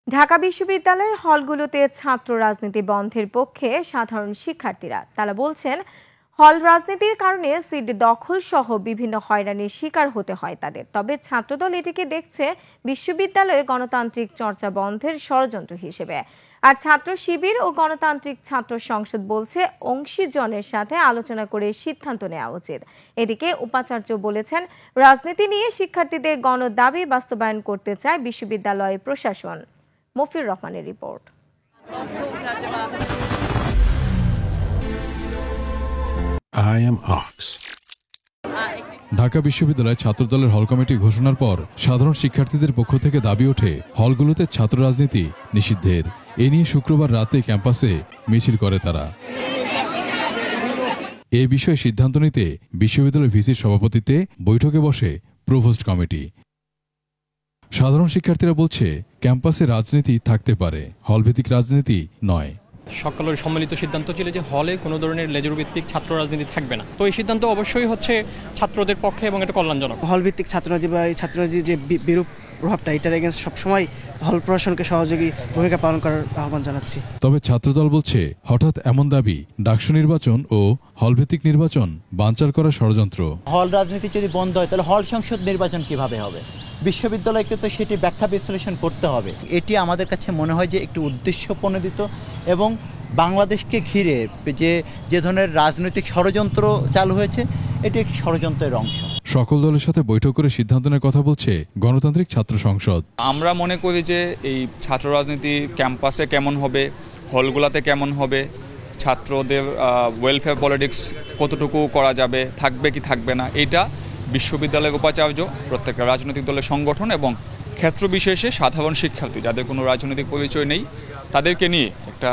ঢাকা বিশ্ববিদ্যালয়ের হলগুলোতে ছাত্র রাজনীতি বন্ধের পক্ষে সাধারণ শিক্ষার্থীরা। তারা বলছেন, হল রাজনীতির কারণে সিট দখল সহ বিভিন্ন হয়রানির শিকার হতে হয় তাদের। তবে ছাত্রদল এটিকে দেখছে বিশ্ববিদ্যালয়ের গণতান্ত্রিক চর্চা বন্ধের ষড়যন্ত্র হিসেবে। আর ছাত্র শিবির ও গণতান্ত্রিক ছাত্র সংসদ বলছে, অংশীজনের সাথে আলোচনা করে সিদ্ধান্ত নেওয়া উচিত। এদিকে উপাচার্য বলেছেন, রাজনীতি নিয়ে শিক্ষার্থীদের গণদাবি বাস্তবায়ন করতে চায় বিশ্ববিদ্যালয় প্রশাসন। মফির রহমানের রিপোর্ট। ঢাকা বিশ্ববিদ্যালয় ছাত্রদলের হল কমিটি ঘোষণার পর সাধারণ শিক্ষার্থীদের পক্ষ থেকে দাবি ওঠে হলগুলোতে ছাত্র রাজনীতি নিষিদ্ধের। এ নিয়ে শুক্রবার রাতে ক্যাম্পাসে মিছিল করে তারা। এ বিষয়ে সিদ্ধান্ত নিতে বিশ্ববিদ্যালয় ভিসির সভাপতিত্বে বৈঠকে বসে প্রভোস্ট কমিটি। সাধারণ শিক্ষার্থীরা বলছে, ক্যাম্পাসে রাজনীতি থাকতে পারে, হলভিত্তিক রাজনীতি নয়। সকলের সম্মিলিত সিদ্ধান্ত ছিল যে হলে কোনো ধরনের লেজুর ভিত্তিক ছাত্র রাজনীতি থাকবে না। তো এই সিদ্ধান্ত অবশ্যই হচ্ছে ছাত্রদের পক্ষে এবং এটা কল্যাণজনক। হল ভিত্তিক ছাত্ররাজনীতি বা এই ছাত্ররাজনীতির যে বিরূপ প্রভাবটা, এটার এগেন্স্ট সবসময় হল প্রশাসনকে সহযোগী ভূমিকা পালন করার আহ্বান জানাচ্ছি। তবে ছাত্রদল বলছে, হঠাৎ এমন দাবি ডাকসু নির্বাচন ও হলভিত্তিক নির্বাচন বানচাল করার ষড়যন্ত্র। হল রাজনীতি যদি বন্ধ হয় তাহলে হল সংসদ নির্বাচন কিভাবে হবে? বিশ্ববিদ্যালয়কে তো সেটি ব্যাখ্যা বিশ্লেষণ করতে হবে। এটি আমাদের কাছে মনে হয় যে একটি উদ্দেশ্য প্রণোদিত এবং বাংলাদেশকে ঘিরে যে ধরনের রাজনৈতিক ষড়যন্ত্র চালু হয়েছে, এটি একটি ষড়যন্ত্রের অংশ। সকল দলের সাথে বৈঠক করে সিদ্ধান্ত নেওয়ার কথা বলছে গণতান্ত্রিক ছাত্র সংসদ। আমরা মনে করি যে এই ছাত্র রাজনীতি ক্যাম্পাসে কেমন হবে, হলগুলাতে কেমন হবে, ছাত্রদের ওয়েলফেয়ার পলিটিক্স কতটুকু করা যাবে, থাকবে কি থাকবে না, এটা বিশ্ববিদ্যালয়ের উপাচার্য, প্রত্যেকটা রাজনৈতিক দলের সংগঠন এবং ক্ষেত্র বিশেষে সাধারণ শিক্ষার্থী যাদের কোনো রাজনৈতিক পরিচয় নেই, তাদেরকে নিয়ে একটা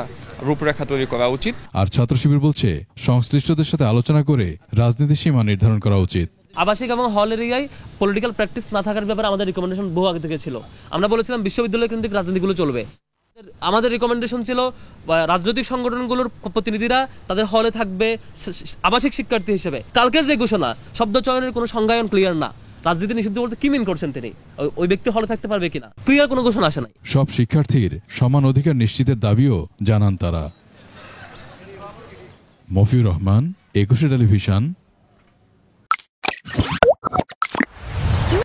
রূপরেখা তৈরি করা উচিত। আর ছাত্র শিবির বলছে, সংশ্লিষ্টদের সাথে আলোচনা করে রাজনীতির সীমা নির্ধারণ করা উচিত। আবাসিক এবং হল এরিয়ায় পলিটিক্যাল প্র্যাকটিস না থাকার ব্যাপারে আমাদের রিকমেন্ডেশন বহু আগে থেকে ছিল। আমরা বলেছিলাম বিশ্ববিদ্যালয় কেন্দ্রিক রাজনীতিগুলো চলবে। আমাদের রিকমেন্ডেশন ছিল রাজনৈতিক সংগঠনগুলোর প্রতিনিধিরা তাদের হলে থাকবে আবাসিক শিক্ষার্থী হিসেবে। কালকের যে ঘোষণা, শব্দ চয়নের কোনো সংজ্ঞায়ন ক্লিয়ার না। রাজনীতি নিষিদ্ধ বলতে কি মিন করছেন তিনি? ওই ব্যক্তি হলে থাকতে পারবে কিনা, ক্লিয়ার কোনো ঘোষণা আসে নাই। সব শিক্ষার্থীর সমান অধিকার নিশ্চিতের দাবিও জানান তারা। মফির রহমান, 21 টেলিভিশন।